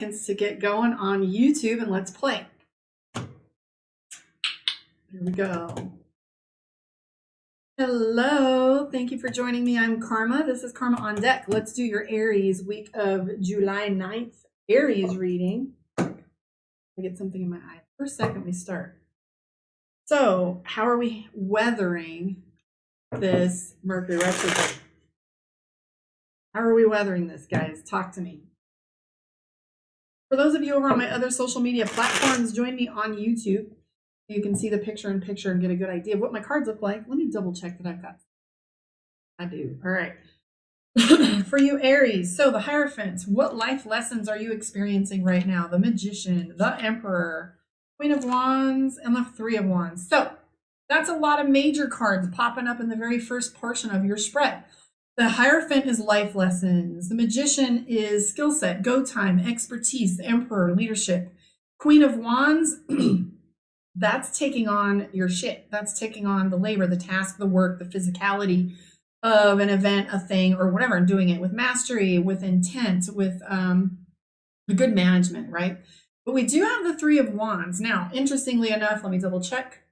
To get going on YouTube, and let's play. Here we go. Hello, thank you for joining me. I'm Karma. This is Karma on Deck. Let's do your Aries week of July 9th Aries reading. I get something in my eye. For a second, we start. So, how are we weathering this Mercury Retrograde? How are we weathering this, guys? Talk to me. For those of you over on my other social media platforms, join me on YouTube. You can see the picture-in-picture and get a good idea of what my cards look like. Let me double check that I've got. I do. All right. For you, Aries, so the Hierophant, what life lessons are you experiencing right now? The Magician, the Emperor, Queen of Wands, and the Three of Wands. So that's a lot of major cards popping up in the very first portion of your spread. The Hierophant is life lessons. The Magician is skill set, go time, expertise. The Emperor, leadership. Queen of Wands, that's taking on your shit. That's taking on the labor, the task, the work, the physicality of an event, a thing, or whatever, and doing it with mastery, with intent, with good management, right? But we do have the Three of Wands. Now, interestingly enough, let me double check.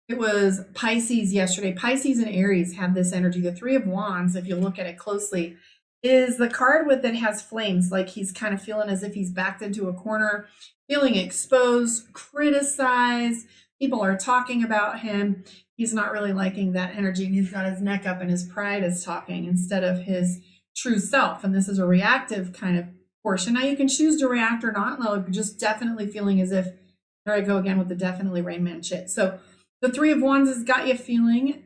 It was Pisces yesterday. Pisces and Aries had this energy. The Three of Wands, if you look at it closely, is the card that has flames, like he's kind of feeling as if he's backed into a corner, feeling exposed, criticized. People are talking about him. He's not really liking that energy, and he's got his neck up and his pride is talking instead of his true self. And this is a reactive kind of portion. Now you can choose to react or not. No, just definitely feeling as if, there I go again with the definitely Rain Man shit. So the Three of Wands has got you feeling,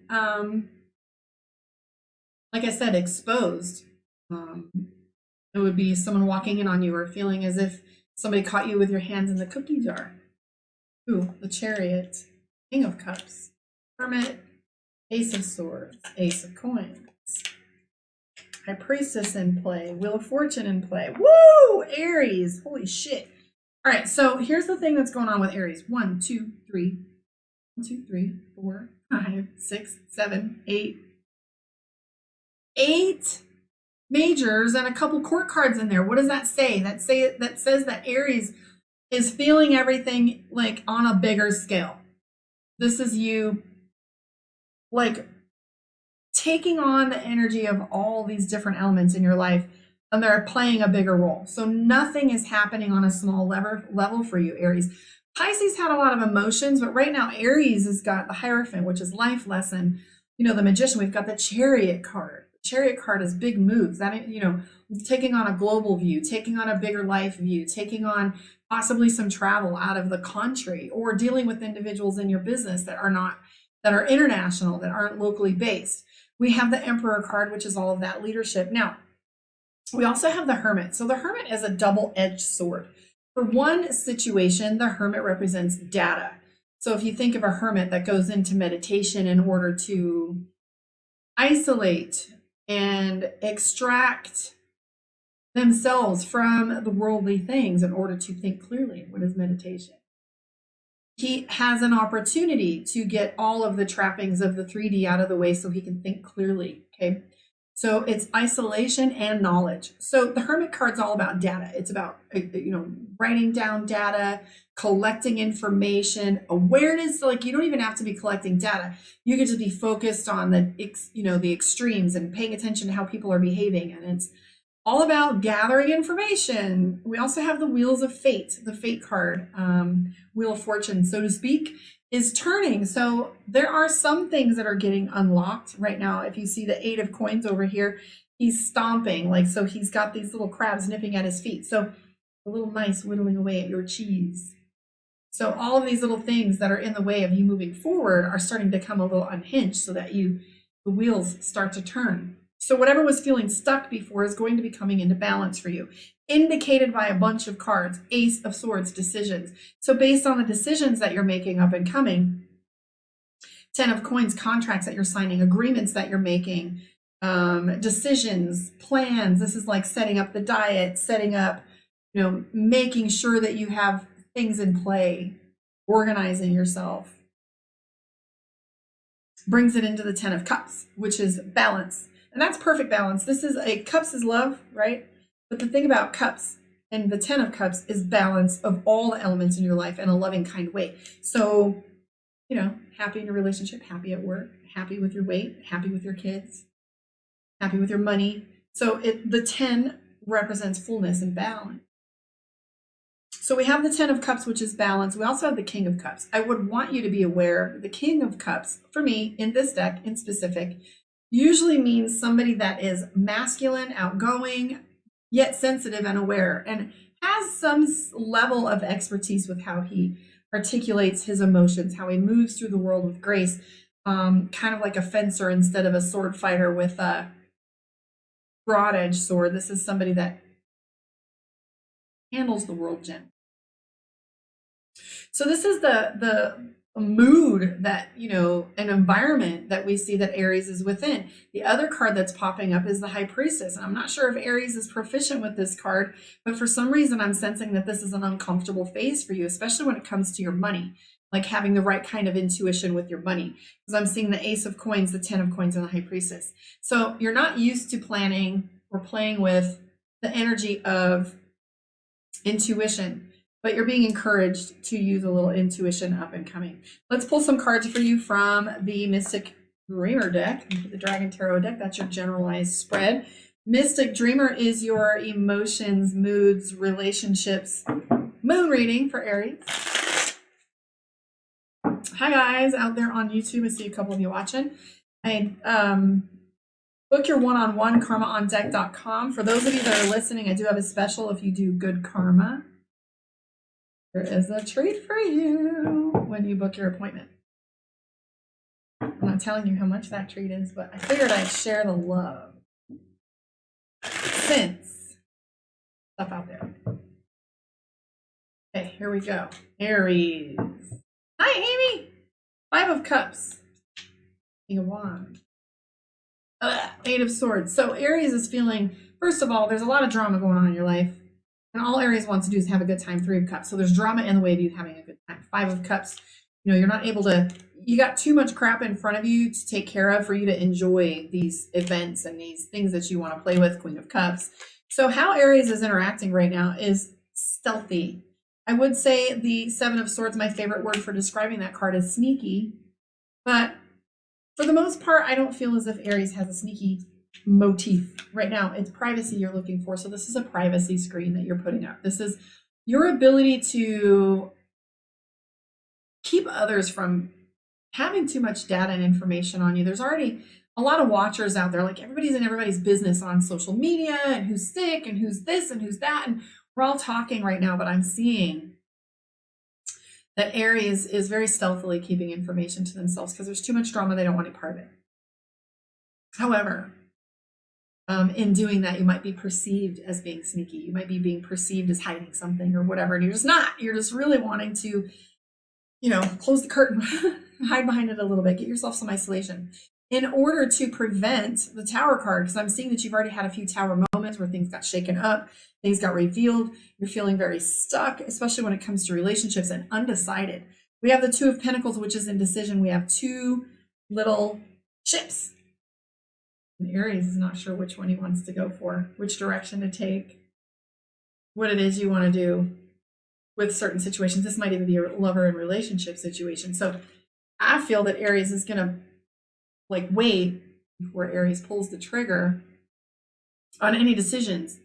like I said, exposed. It would be someone walking in on you, or feeling as if somebody caught you with your hands in the cookie jar. Ooh, the Chariot, King of Cups, Hermit, Ace of Swords, Ace of Coins, High Priestess in play, Wheel of Fortune in play. Woo! Aries, holy shit. All right, so here's the thing that's going on with Aries. 1, 2, 3, 4, 5, 6, 7, 8. 8 majors and a couple court cards in there. What does that say? That says that Aries is feeling everything like on a bigger scale. This is you like taking on the energy of all these different elements in your life, and they're playing a bigger role. So nothing is happening on a small level for you, Aries. Pisces had a lot of emotions, but right now Aries has got the Hierophant, which is life lesson. You know, the Magician, we've got the Chariot card. Chariot card is big moves. That, you know, taking on a global view, taking on a bigger life view, taking on possibly some travel out of the country, or dealing with individuals in your business that are international, that aren't locally based. We have the Emperor card, which is all of that leadership. Now, we also have the Hermit. So the Hermit is a double-edged sword. For one situation, the Hermit represents data. So if you think of a hermit that goes into meditation in order to isolate and extract themselves from the worldly things in order to think clearly. What is meditation? He has an opportunity to get all of the trappings of the 3D out of the way so he can think clearly, okay? So it's isolation and knowledge. So the Hermit card's all about data. It's about, you know, writing down data, collecting information, awareness. Like, you don't even have to be collecting data. You could just be focused on the extremes and paying attention to how people are behaving. And it's all about gathering information. We also have the Wheels of Fate, the Fate card, Wheel of Fortune, so to speak, is turning. So there are some things that are getting unlocked right now. If you see the 8 of Coins over here, he's stomping, like, so he's got these little crabs nipping at his feet. So a little mice whittling away at your cheese. So all of these little things that are in the way of you moving forward are starting to come a little unhinged, so that the wheels start to turn. So whatever was feeling stuck before is going to be coming into balance for you, indicated by a bunch of cards. Ace of Swords, decisions. So based on the decisions that you're making up and coming, 10 of Coins, contracts that you're signing, agreements that you're making, decisions, plans. This is like setting up the diet, setting up, you know, making sure that you have things in play, organizing yourself. Brings it into the 10 of Cups, which is balance. And that's perfect balance. This is Cups is love, right? But the thing about Cups And the 10 of Cups is balance of all the elements in your life in a loving, kind way. So, happy in your relationship, happy at work, happy with your weight, happy with your kids, happy with your money. So the 10 represents fullness and balance. So we have the 10 of Cups, which is balance. We also have the King of Cups. I would want you to be aware the King of Cups, for me, in this deck in specific, usually means somebody that is masculine, outgoing, yet sensitive and aware, and has some level of expertise with how he articulates his emotions, how he moves through the world with grace, kind of like a fencer instead of a sword fighter with a broad-edged sword. This is somebody that handles the world gently. So this is the mood that, an environment that we see that Aries is within. The other card that's popping up is the High Priestess. And I'm not sure if Aries is proficient with this card, but for some reason I'm sensing that this is an uncomfortable phase for you, especially when it comes to your money, like having the right kind of intuition with your money. Because I'm seeing the Ace of Coins, the 10 of Coins, and the High Priestess. So you're not used to planning or playing with the energy of intuition, but you're being encouraged to use a little intuition up and coming. Let's pull some cards for you from the Mystic Dreamer deck, the Dragon Tarot deck. That's your generalized spread. Mystic Dreamer is your emotions, moods, relationships, moon reading for Aries. Hi guys out there on YouTube. I see a couple of you watching. Book your one-on-one karmaondeck.com. For those of you that are listening, I do have a special if you do good karma. There is a treat for you when you book your appointment. I'm not telling you how much that treat is, but I figured I'd share the love. Since stuff out there. Okay, here we go. Aries. Hi, Amy. 5 of Cups. King of Wands. 8 of Swords. So Aries is feeling, first of all, there's a lot of drama going on in your life. And all Aries wants to do is have a good time. 3 of Cups. So there's drama in the way of you having a good time. 5 of Cups. You're not able to, you got too much crap in front of you to take care of for you to enjoy these events and these things that you want to play with. Queen of Cups. So how Aries is interacting right now is stealthy. I would say the 7 of Swords, my favorite word for describing that card, is sneaky. But for the most part, I don't feel as if Aries has a sneaky motif right now. It's privacy you're looking for. So this is a privacy screen that you're putting up. This is your ability to keep others from having too much data and information on you. There's already a lot of watchers out there. Like everybody's in everybody's business on social media and who's sick and who's this and who's that. And we're all talking right now, but I'm seeing that Aries is very stealthily keeping information to themselves because there's too much drama. They don't want any part of it. However, in doing that, you might be perceived as being sneaky. You might be being perceived as hiding something or whatever, and you're just not. You're just really wanting to, close the curtain, hide behind it a little bit, get yourself some isolation in order to prevent the Tower card, because I'm seeing that you've already had a few Tower moments where things got shaken up, things got revealed. You're feeling very stuck, especially when it comes to relationships, and undecided. We have the 2 of Pentacles, which is indecision. We have 2 little ships. And Aries is not sure which one he wants to go for, which direction to take, what it is you want to do with certain situations. This might even be a lover and relationship situation. So I feel that Aries is going to wait before Aries pulls the trigger on any decisions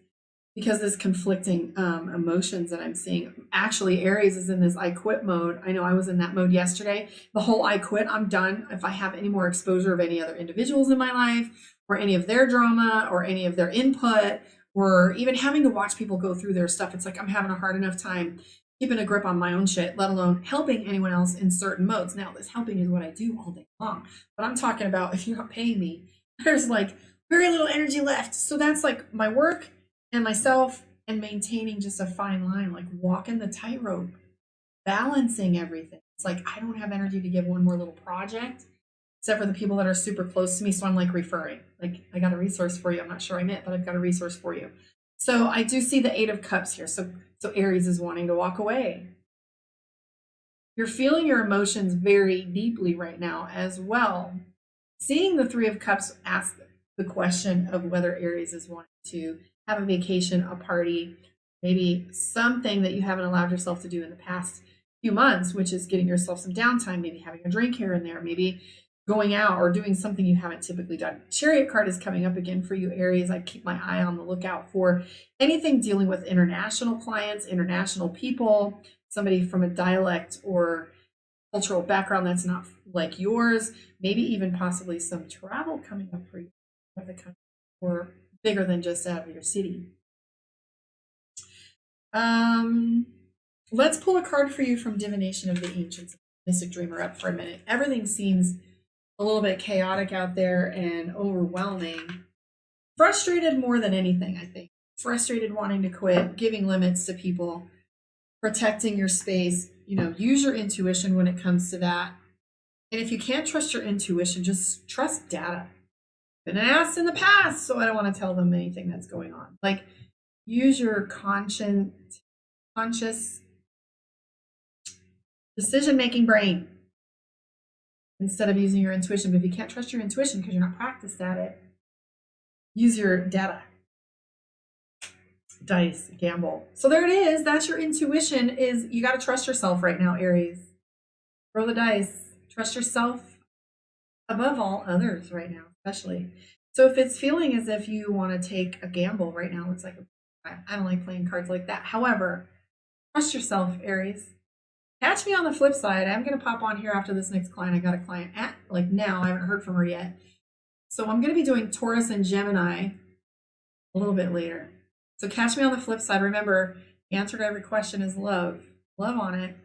because this conflicting emotions that I'm seeing. Actually, Aries is in this I quit mode. I know I was in that mode yesterday. The whole I quit, I'm done. If I have any more exposure of any other individuals in my life or any of their drama or any of their input or even having to watch people go through their stuff, it's like I'm having a hard enough time keeping a grip on my own shit, let alone helping anyone else in certain modes. Now, this helping is what I do all day long, but I'm talking about if you're not paying me, there's very little energy left. So that's my work and myself and maintaining just a fine line, walking the tightrope, balancing everything. It's I don't have energy to give one more little project, except for the people that are super close to me. So I'm referring, I got a resource for you. I'm not sure I meant, but I've got a resource for you. So I do see the 8 of Cups here. So Aries is wanting to walk away. You're feeling your emotions very deeply right now as well. Seeing the 3 of Cups ask the question of whether Aries is wanting to have a vacation, a party, Maybe something that you haven't allowed yourself to do in the past few months, which is getting yourself some downtime, maybe having a drink here and there, maybe going out or doing something you haven't typically done. Chariot card is coming up again for you, Aries. I keep my eye on the lookout for anything dealing with international clients, international people, somebody from a dialect or cultural background that's not like yours, maybe even possibly some travel coming up for you out of the country or bigger than just out of your city. Let's pull a card for you from Divination of the Ancients, Mystic Dreamer, up for a minute. Everything seems a little bit chaotic out there and overwhelming. Frustrated more than anything, I think. Frustrated wanting to quit, giving limits to people, protecting your space. Use your intuition when it comes to that. And if you can't trust your intuition, just trust data. Been asked in the past, so I don't want to tell them anything that's going on. Like, use your conscious decision-making brain instead of using your intuition. But if you can't trust your intuition because you're not practiced at it, use your data. Dice, gamble. So there it is. That's your intuition. Is you got to trust yourself right now, Aries. Roll the dice. Trust yourself above all others right now, especially. So if it's feeling as if you want to take a gamble right now, it's like, I don't like playing cards like that. However, trust yourself, Aries. Catch me on the flip side. I'm going to pop on here after this next client. I got a client at now. I haven't heard from her yet. So I'm going to be doing Taurus and Gemini a little bit later. So catch me on the flip side. Remember, the answer to every question is love. Love on it.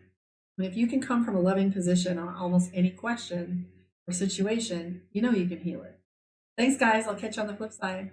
And if you can come from a loving position on almost any question or situation, you can heal it. Thanks, guys. I'll catch you on the flip side.